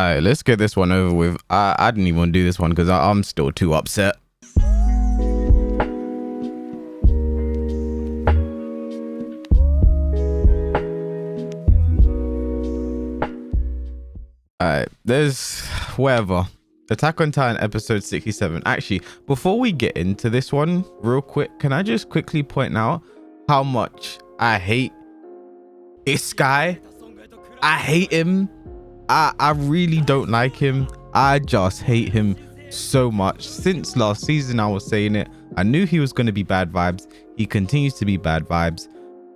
All right, let's get this one over with. I didn't even want to do this one because I'm still too upset. All right, there's whatever. Attack on Titan episode 67. Actually, before we get into this one real quick, can I just quickly point out how much I hate this guy? I hate him. I really don't like him. I just hate him so much. Since last season, I was saying it. I knew he was going to be bad vibes. He continues to be bad vibes,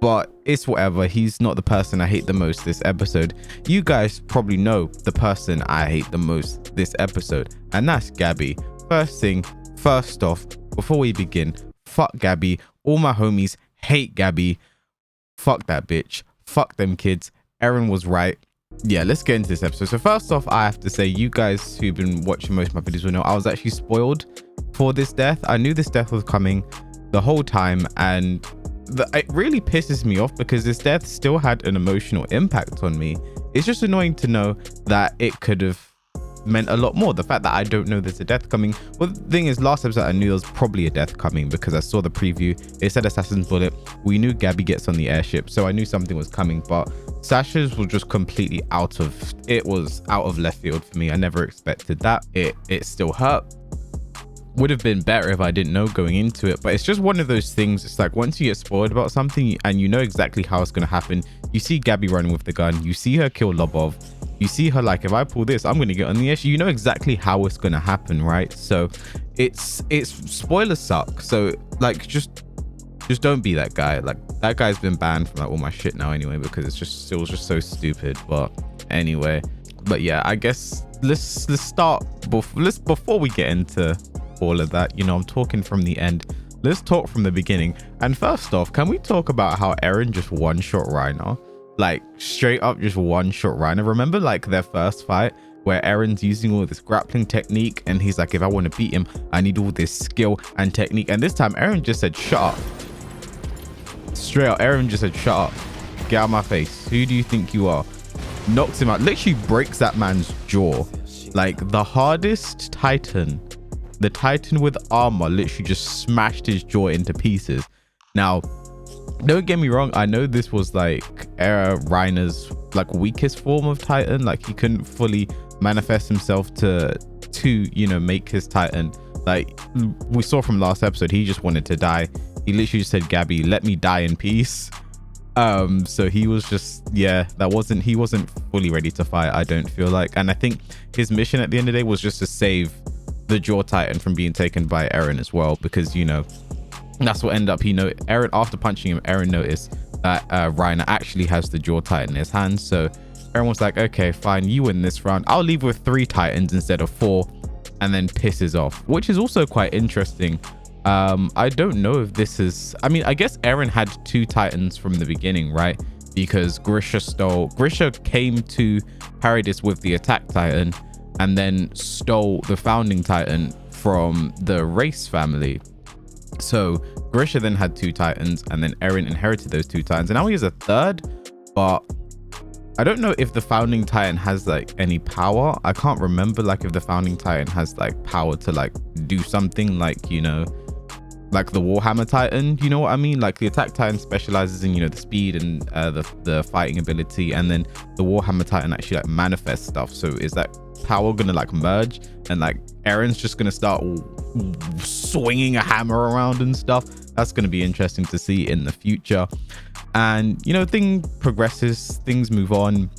but it's whatever. He's not the person I hate the most this episode. You guys probably know the person I hate the most this episode, and that's GABI. First off, before we begin, fuck GABI. All my homies hate GABI. Fuck that bitch. Fuck them kids. Eren was right. Yeah, let's get into this episode. So first off, I have to say, you guys who've been watching most of my videos will know I was actually spoiled for this death. I knew this death was coming the whole time, and it really pisses me off because this death still had an emotional impact on me. It's just annoying to know that it could have meant a lot more. The fact that I don't know there's a death coming. Well, the thing is, last episode I knew there was probably a death coming because I saw the preview. It said assassin's bullet. We knew GABI gets on the airship, so I knew something was coming, but Sasha's was just completely out of left field for me. I never expected that. It still hurt. Would have been better if I didn't know going into it, but it's just one of those things. It's like once you get spoiled about something and you know exactly how it's going to happen, you see GABI running with the gun, you see her kill Lobov, you see her like, if I pull this, I'm going to get on the edge. You know exactly how it's going to happen, right? So it's spoilers suck. So like just don't be that guy. Like that guy's been banned from like all my shit now anyway, because it was just so stupid. But anyway, but yeah, I guess let's start before we get into all of that, you know, I'm talking from the end. Let's talk from the beginning. And first off, can we talk about how Eren just one-shot Reiner? Like straight up just one-shot Reiner. Remember like their first fight where Eren's using all this grappling technique and he's like, if I want to beat him, I need all this skill and technique. And this time Eren just said, shut up. Straight up, Eren just said, shut up. Get out of my face. Who do you think you are? Knocks him out. Literally breaks that man's jaw. Like the hardest Titan. The Titan with armor literally just smashed his jaw into pieces. Now, don't get me wrong. I know this was like Reiner's like weakest form of Titan. Like he couldn't fully manifest himself to you know, make his Titan. Like we saw from last episode, he just wanted to die. He literally just said, GABI, let me die in peace. So he was just, yeah, he wasn't fully ready to fight, I don't feel like. And I think his mission at the end of the day was just to save the Jaw Titan from being taken by Eren as well, because you know that's what ended up. Eren, after punching him, Eren noticed that Reiner actually has the Jaw Titan in his hands. So Eren was like, okay, fine, you win this round, I'll leave with 3 Titans instead of 4, and then pisses off, which is also quite interesting. I don't know if this is, I mean, I guess Eren had 2 Titans from the beginning, right? Because Grisha came to Paradis with the Attack Titan and then stole the Founding Titan from the Race family. So Grisha then had 2 Titans, and then Eren inherited those 2 Titans, and now he has a 3rd, but I don't know if the Founding Titan has like any power. I can't remember like if the Founding Titan has like power to like do something like, you know, like the Warhammer Titan, you know what I mean? Like the Attack Titan specializes in, you know, the speed and the fighting ability, and then the Warhammer Titan actually like manifests stuff. So is that power gonna like merge, and like Eren's just gonna start swinging a hammer around and stuff? That's gonna be interesting to see in the future. And you know, thing progresses, things move on.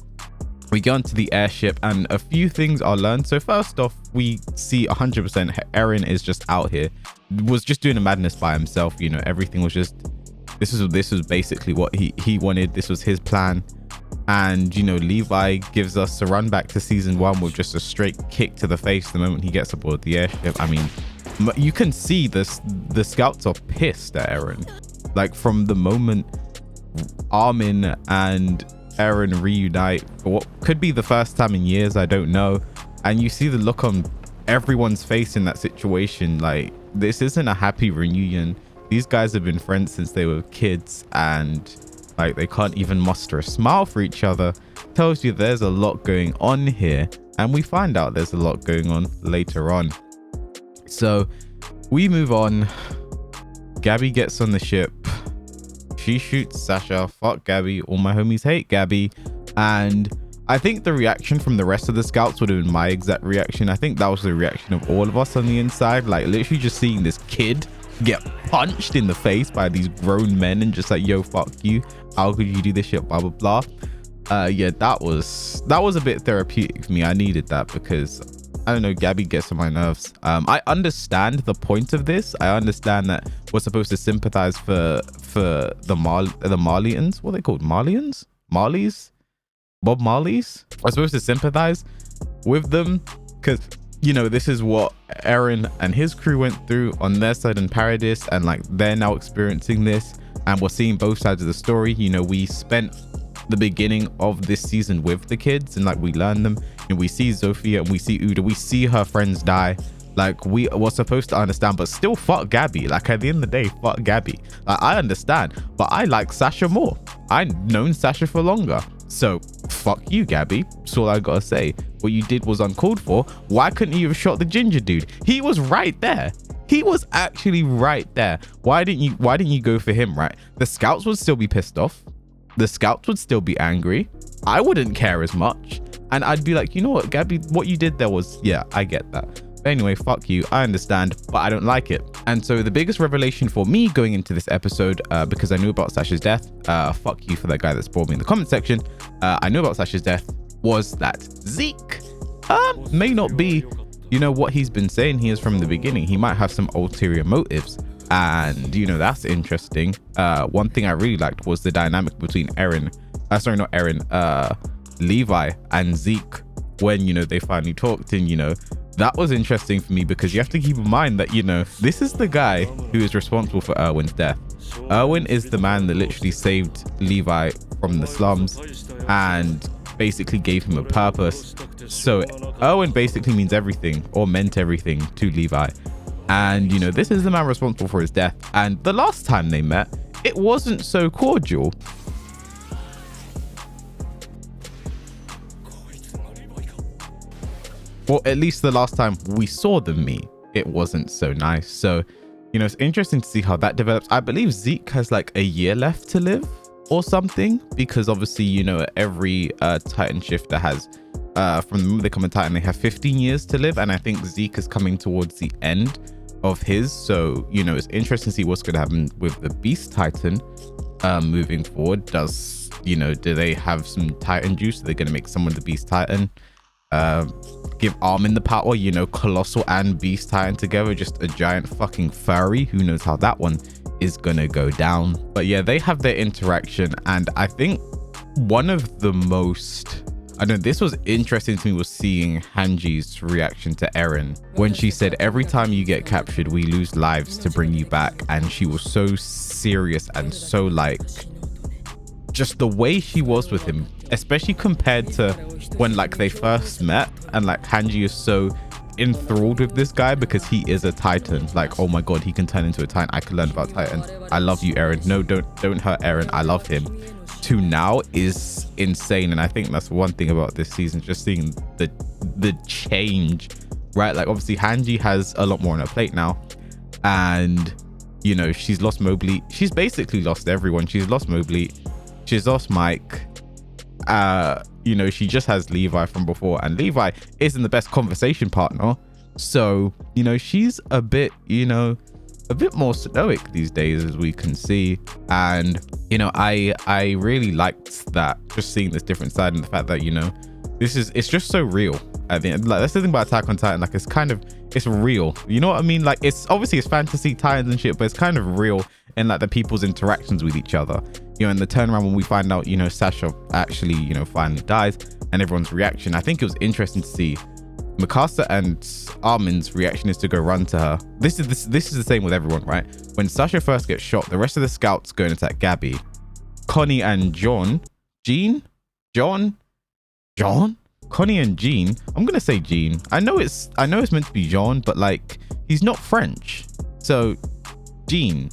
We go onto the airship and a few things are learned. So first off, we see 100% Eren is just out here, was just doing a madness by himself. You know, everything was just, this was basically what he wanted. This was his plan. And you know, Levi gives us a run back to season 1 with just a straight kick to the face the moment he gets aboard the airship. I mean, you can see this, the scouts are pissed at Eren. Like from the moment Armin and Eren reunite for what could be the first time in years, I don't know, and you see the look on everyone's face in that situation. Like, this isn't a happy reunion. These guys have been friends since they were kids, and like they can't even muster a smile for each other. Tells you there's a lot going on here. and we find out there's a lot going on later on. So we move on. Gabi gets on the ship. She shoots Sasha. Fuck Gabi. All my homies hate Gabi. And I think the reaction from the rest of the scouts would have been my exact reaction. I think that was the reaction of all of us on the inside. Like literally just seeing this kid get punched in the face by these grown men and just like, yo, fuck you. How could you do this shit? Blah, blah, blah. Yeah, that was a bit therapeutic for me. I needed that because I don't know, Gabi gets on my nerves. I understand the point of this. I understand that we're supposed to sympathize for the Marlians. What are they called? Marlians? Marlies? Bob Marlies? We're supposed to sympathize with them because, you know, this is what Eren and his crew went through on their side in Paradis, and like they're now experiencing this, and we're seeing both sides of the story. You know, we spent the beginning of this season with the kids and like we learn them, and we see Zofia and we see Uda, we see her friends die. Like we were supposed to understand, but still fuck Gabi. Like at the end of the day, fuck Gabi. Like I understand, but I like Sasha more. I've known Sasha for longer, so fuck you, Gabi. That's all I gotta say. What you did was uncalled for. Why couldn't you have shot the ginger dude? He was right there. He was actually right there. Why didn't you go for him? Right, the scouts would still be pissed off. The scouts would still be angry. I wouldn't care as much, and I'd be like, you know what, Gabi, what you did there was, yeah, I get that. But anyway, fuck you. I understand, but I don't like it. And so the biggest revelation for me going into this episode, because I knew about Sasha's death, fuck you for that guy that spoiled me in the comment section. I knew about Sasha's death, was that Zeke may not be, you know, what he's been saying he is from the beginning. He might have some ulterior motives, and you know, that's interesting. One thing I really liked was the dynamic between Levi and Zeke when, you know, they finally talked, and you know, that was interesting for me because you have to keep in mind that, you know, this is the guy who is responsible for Erwin's death. Erwin is the man that literally saved Levi from the slums and basically gave him a purpose. So Erwin basically means everything, or meant everything, to Levi. And you know, this is the man responsible for his death. And the last time they met, it wasn't so cordial. Or at least the last time we saw them meet, it wasn't so nice. So, you know, it's interesting to see how that develops. I believe Zeke has like a year left to live or something, because obviously, you know, every Titan shifter has, from the moment they come in Titan, they have 15 years to live. And I think Zeke is coming towards the end of his. So, you know, it's interesting to see what's going to happen with the Beast Titan moving forward. Does, you know, do they have some Titan juice? Are they going to make someone the Beast Titan? Give Armin the power, you know, Colossal and Beast Titan together, just a giant fucking furry. Who knows how that one is gonna go down. But yeah, they have their interaction, and I think one of the most, I know this was interesting to me, was seeing Hanji's reaction to Eren when she said, every time you get captured we lose lives to bring you back. And she was so serious and so like, just the way she was with him, especially compared to when like they first met, and like Hanji is so enthralled with this guy because he is a Titan. Like, oh my god, he can turn into a Titan. I can learn about Titan. I love you, Eren. No, don't hurt Eren. I love him. To now is insane. And I think that's one thing about this season, just seeing the change, right? Like obviously Hanji has a lot more on her plate now, and you know, she's lost Mowgli. She's basically lost everyone. She's lost Mowgli. She's lost Mike. You know, she just has Levi from before, and Levi isn't the best conversation partner. So, you know, she's a bit, you know, a bit more stoic these days, as we can see. And, you know, I really liked that, just seeing this different side, and the fact that, you know, it's just so real. I think like that's the thing about Attack on Titan, like it's real, you know what I mean? Like it's obviously it's fantasy Titans and shit, but it's kind of real in like the people's interactions with each other, you know. And the turnaround when we find out, you know, Sasha actually, you know, finally dies, and everyone's reaction, I think it was interesting to see. Mikasa and Armin's reaction is to go run to her. This is the same with everyone, right? When Sasha first gets shot, the rest of the scouts go and attack Gabi. Connie and Connie and Jean. I'm gonna say Jean. I know it's meant to be Jean, but like he's not French. So Jean.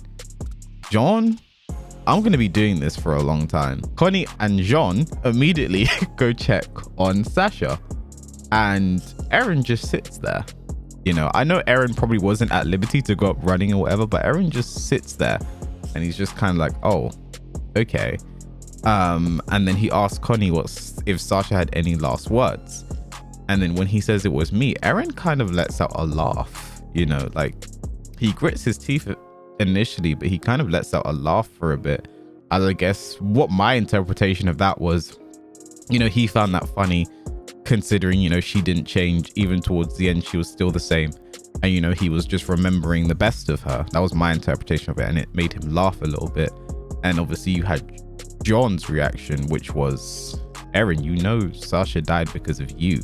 I'm gonna be doing this for a long time. Connie and Jean immediately go check on Sasha. And Eren just sits there. You know, I know Eren probably wasn't at liberty to go up running or whatever, but Eren just sits there and he's just kind of like, oh, okay. And then he asks Connie if Sasha had any last words. And then when he says it was me, Eren kind of lets out a laugh, you know, like he grits his teeth initially, but he kind of lets out a laugh for a bit. And I guess what my interpretation of that was, you know, he found that funny, considering, you know, she didn't change. Even towards the end, she was still the same. And, you know, he was just remembering the best of her. That was my interpretation of it. And it made him laugh a little bit. And obviously you had John's reaction, which was, Eren, you know, Sasha died because of you.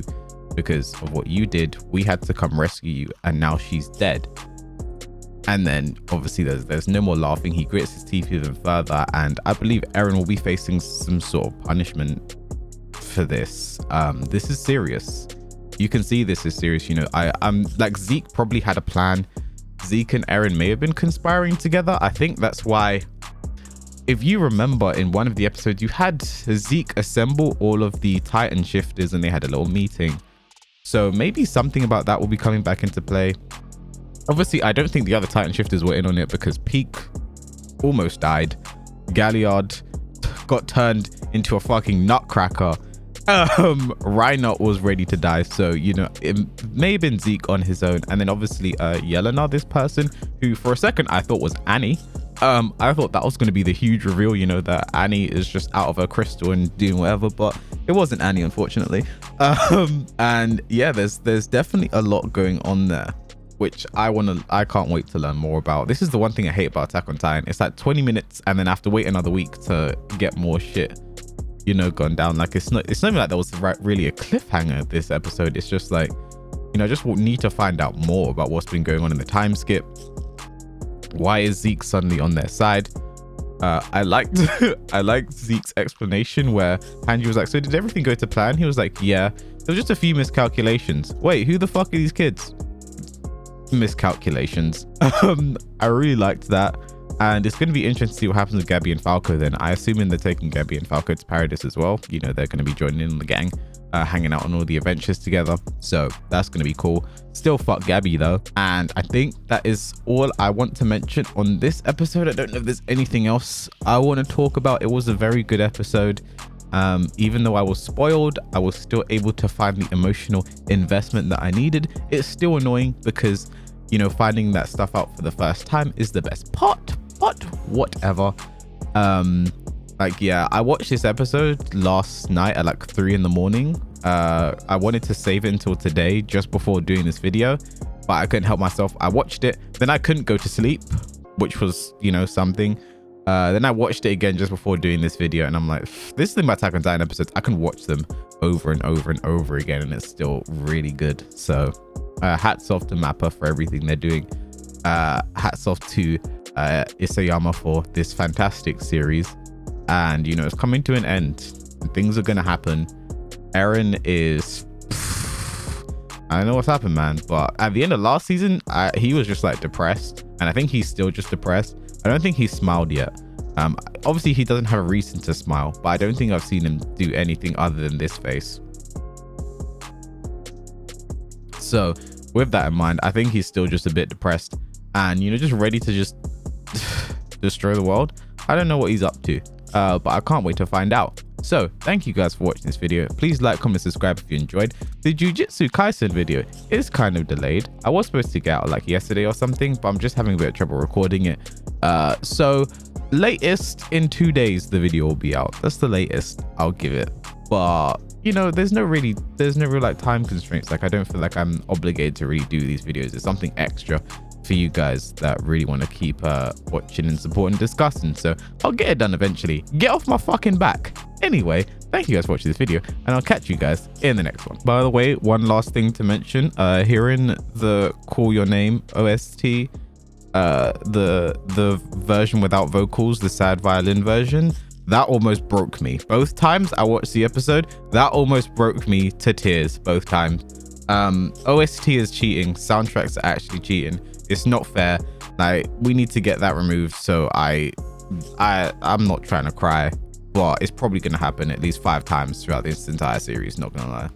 Because of what you did, we had to come rescue you, and now she's dead. And then obviously there's no more laughing. He grits his teeth even further, and I believe Eren will be facing some sort of punishment for this. This is serious. You can see this is serious. You know, I'm like, Zeke probably had a plan. Zeke and Eren may have been conspiring together. I think that's why, if you remember in one of the episodes, you had Zeke assemble all of the Titan shifters and they had a little meeting. So maybe something about that will be coming back into play. Obviously, I don't think the other Titan shifters were in on it because Peak almost died. Galliard got turned into a fucking nutcracker. Reinhardt was ready to die. So, you know, it may have been Zeke on his own. And then obviously Yelena, this person who for a second I thought was Annie. I thought that was going to be the huge reveal, you know, that Annie is just out of her crystal and doing whatever, but it wasn't Annie, unfortunately. And yeah, there's definitely a lot going on there, which I can't wait to learn more about. This is the one thing I hate about Attack on Titan. It's like 20 minutes and then I have to wait another week to get more shit, you know, gone down. Like it's not even like there was really a cliffhanger this episode. It's just like, you know, I just need to find out more about what's been going on in the time skip. Why is Zeke suddenly on their side? I liked Zeke's explanation where Hanji was like, so did everything go to plan? He was like, yeah, there was just a few miscalculations. Wait, who the fuck are these kids? Miscalculations. I really liked that. And it's going to be interesting to see what happens with GABI and Falco then. I assume they're taking GABI and Falco to Paradise as well. You know, they're going to be joining in the gang, hanging out on all the adventures together. So that's going to be cool. Still fuck GABI though. And I think that is all I want to mention on this episode. I don't know if there's anything else I want to talk about. It was a very good episode. Even though I was spoiled, I was still able to find the emotional investment that I needed. It's still annoying because, you know, finding that stuff out for the first time is the best part. But whatever. Like, yeah, I watched this episode last night at like 3 in the morning. I wanted to save it until today just before doing this video, but I couldn't help myself. I watched it, then I couldn't go to sleep, which was, you know, something. Then I watched it again just before doing this video, and I'm like, this is the Attack on Titan episodes. I can watch them over and over and over again, and it's still really good. So hats off to Mappa for everything they're doing. Hats off to Isayama for this fantastic series. And, you know, it's coming to an end. Things are going to happen. Eren is... I don't know what's happened, man. But at the end of last season, he was just like depressed. And I think he's still just depressed. I don't think he's smiled yet. Obviously, he doesn't have a reason to smile. But I don't think I've seen him do anything other than this face. So with that in mind, I think he's still just a bit depressed. And, you know, just ready to just destroy the world. I don't know what he's up to. But I can't wait to find out. So thank you guys for watching this video. Please like, comment, subscribe if you enjoyed. The Jujutsu Kaisen video is kind of delayed. I was supposed to get out like yesterday or something, but I'm just having a bit of trouble recording it. So latest in 2 days the video will be out. That's the latest I'll give it. But you know, there's no real like time constraints. Like I don't feel like I'm obligated to really do these videos. It's something extra for you guys that really want to keep watching and supporting and discussing. So I'll get it done eventually. Get off my fucking back. Anyway, thank you guys for watching this video, and I'll catch you guys in the next one. By the way, one last thing to mention, hearing the Call Your Name OST, the version without vocals, the sad violin version, that almost broke me. Both times I watched the episode, that almost broke me to tears both times. OST is cheating, soundtracks are actually cheating. It's not fair. Like, we need to get that removed. So I'm not trying to cry, but it's probably gonna happen at least 5 times throughout this entire series, not gonna lie.